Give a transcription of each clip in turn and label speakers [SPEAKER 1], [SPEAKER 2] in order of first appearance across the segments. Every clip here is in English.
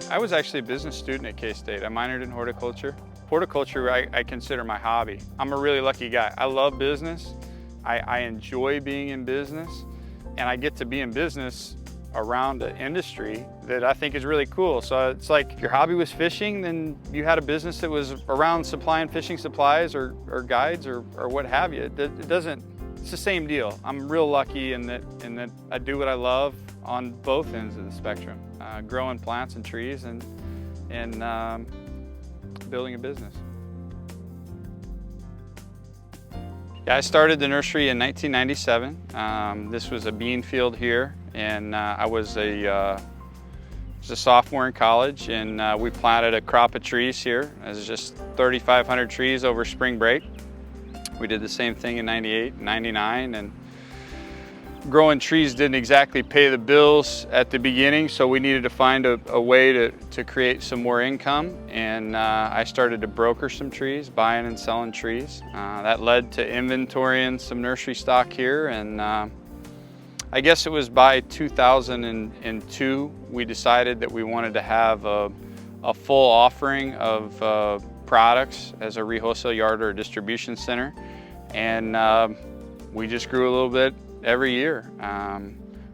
[SPEAKER 1] I was actually a business student at K-State. I minored in horticulture. Horticulture I consider my hobby. I'm a really lucky guy. I love business. I enjoy being in business, and I get to be in business around an industry that I think is really cool. So it's like if your hobby was fishing, then you had a business that was around supplying fishing supplies or guides or what have you. It's the same deal. I'm real lucky in that I do what I love on both ends of the spectrum, growing plants and trees and building a business. Yeah, I started the nursery in 1997. This was a bean field here, and I was a sophomore in college, and we planted a crop of trees here. It was just 3,500 trees over spring break. We did the same thing in 98, 99, and growing trees didn't exactly pay the bills at the beginning, so we needed to find a way to create some more income, and I started to broker some trees, buying and selling trees. That led to inventorying some nursery stock here, and I guess it was by 2002 we decided that we wanted to have a full offering of products as a re-wholesale yard or a distribution center, and we just grew a little bit every year.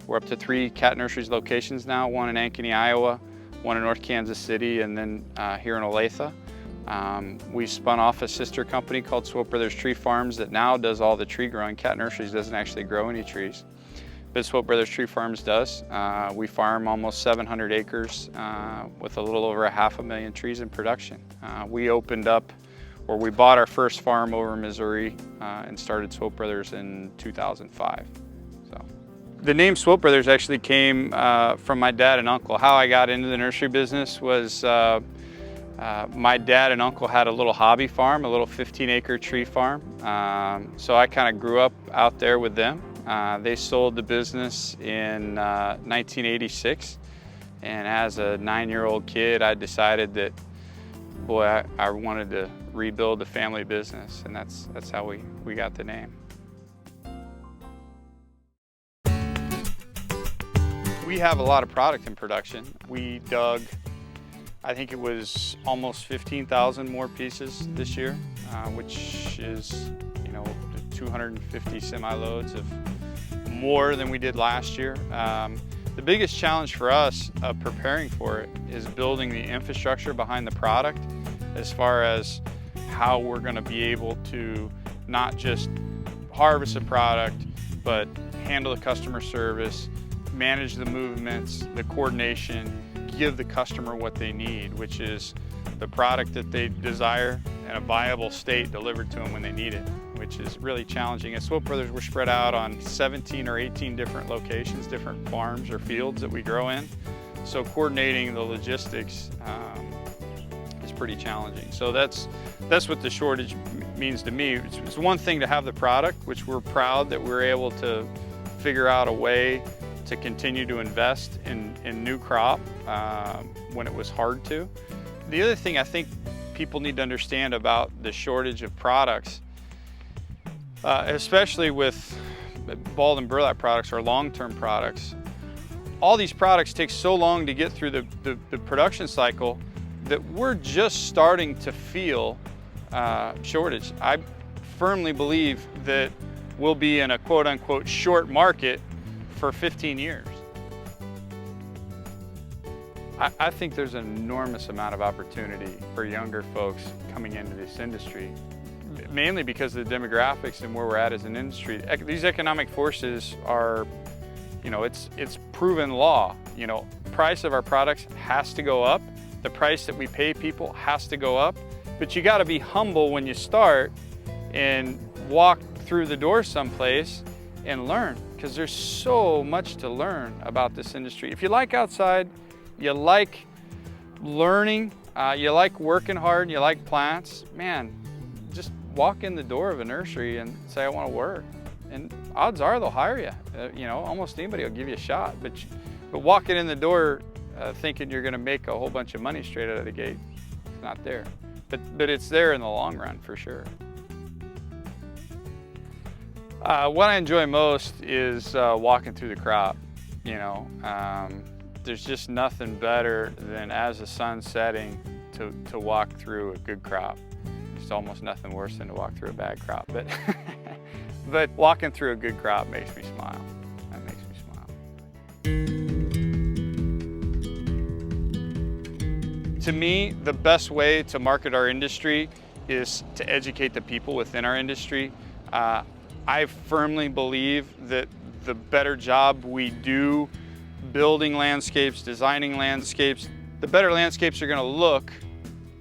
[SPEAKER 1] We're up to 3 KAT Nurseries locations now, one in Ankeny, Iowa, one in North Kansas City, and then here in Olathe. We spun off a sister company called Schwope Brothers Tree Farms that now does all the tree growing. KAT Nurseries doesn't actually grow any trees, but Schwope Brothers Tree Farms does. We farm almost 700 acres with a little over 500,000 trees in production. We bought our first farm over in Missouri and started Schwope Brothers in 2005. So, the name Schwope Brothers actually came from my dad and uncle. How I got into the nursery business was my dad and uncle had a little hobby farm, a little 15-acre tree farm. So I kind of grew up out there with them. They sold the business in 1986, and as a 9-year-old kid, I decided that, boy, I wanted to rebuild the family business, and that's how we got the name. We have a lot of product in production. We dug, I think it was almost 15,000 more pieces this year, which is, 250 semi-loads of more than we did last year. The biggest challenge for us preparing for it is building the infrastructure behind the product, as far as how we're going to be able to not just harvest a product, but handle the customer service, manage the movements, the coordination, give the customer what they need, which is the product that they desire in a viable state delivered to them when they need it, which is really challenging. At Schwope Brothers, we're spread out on 17 or 18 different locations, different farms or fields that we grow in. So coordinating the logistics is pretty challenging. So that's what the shortage means to me. It's one thing to have the product, which we're proud that we're able to figure out a way to continue to invest in new crop when it was hard to. The other thing I think people need to understand about the shortage of products, especially with balled and burlap products or long-term products, all these products take so long to get through the production cycle that we're just starting to feel shortage. I firmly believe that we'll be in a quote-unquote short market for 15 years. I think there's an enormous amount of opportunity for younger folks coming into this industry, mainly because of the demographics and where we're at as an industry. These economic forces are, it's proven law. Price of our products has to go up. The price that we pay people has to go up. But you got to be humble when you start and walk through the door someplace and learn, because there's so much to learn about this industry. If you like outside, you like learning, you like working hard, you like plants, man, just walk in the door of a nursery and say, I want to work. And odds are they'll hire you. Almost anybody will give you a shot. But walking in the door thinking you're going to make a whole bunch of money straight out of the gate, it's not there. But it's there in the long run for sure. What I enjoy most is walking through the crop. You know, there's just nothing better than as the sun's setting to walk through a good crop. There's almost nothing worse than to walk through a bad crop, but but walking through a good crop makes me smile. That makes me smile. To me, the best way to market our industry is to educate the people within our industry. I firmly believe that the better job we do building landscapes, designing landscapes, the better landscapes are going to look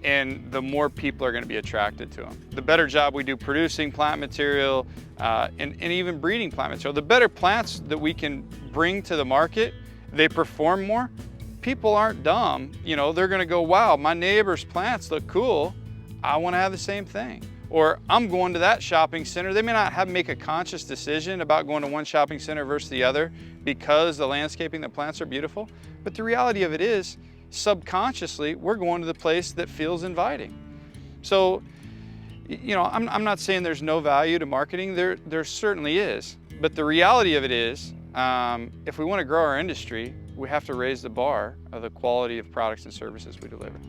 [SPEAKER 1] and the more people are going to be attracted to them. The better job we do producing plant material and even breeding plant material, the better plants that we can bring to the market, they perform more. People aren't dumb. You know, they're going to go, wow, my neighbor's plants look cool. I want to have the same thing. Or I'm going to that shopping center. They may not make a conscious decision about going to one shopping center versus the other because the landscaping, the plants are beautiful. But the reality of it is, subconsciously, we're going to the place that feels inviting. So, you know, I'm not saying there's no value to marketing. There certainly is. But the reality of it is, if we want to grow our industry, we have to raise the bar of the quality of products and services we deliver.